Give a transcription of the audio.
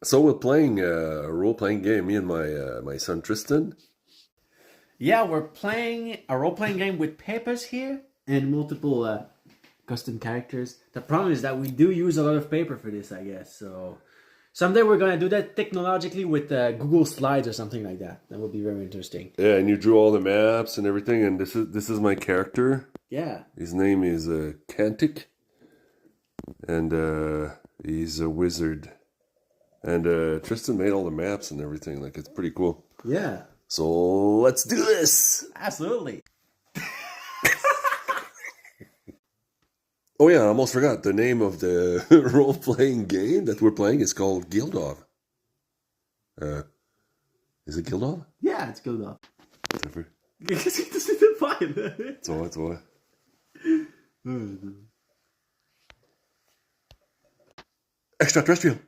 So we're playing a role-playing game, me and my son Tristan. Yeah, we're playing a role playing game with papers here and multiple custom characters. The problem is that we do use a lot of paper for this, I guess. So someday we're gonna do that technologically with Google Slides or something like that. That would be very interesting. Yeah, and you drew all the maps and everything, and this is my character. Yeah. His name is Kantik, and he's a wizard. And Tristan made all the maps and everything. Like, it's pretty cool. Yeah. So let's do this. Absolutely. Oh yeah, I almost forgot. The name of the role-playing game that we're playing is called Gildov. Is it Gildov? Yeah, it's good enough. Whatever. Qu'est-ce que tu de faire? Tu vois. Extraterrestrial.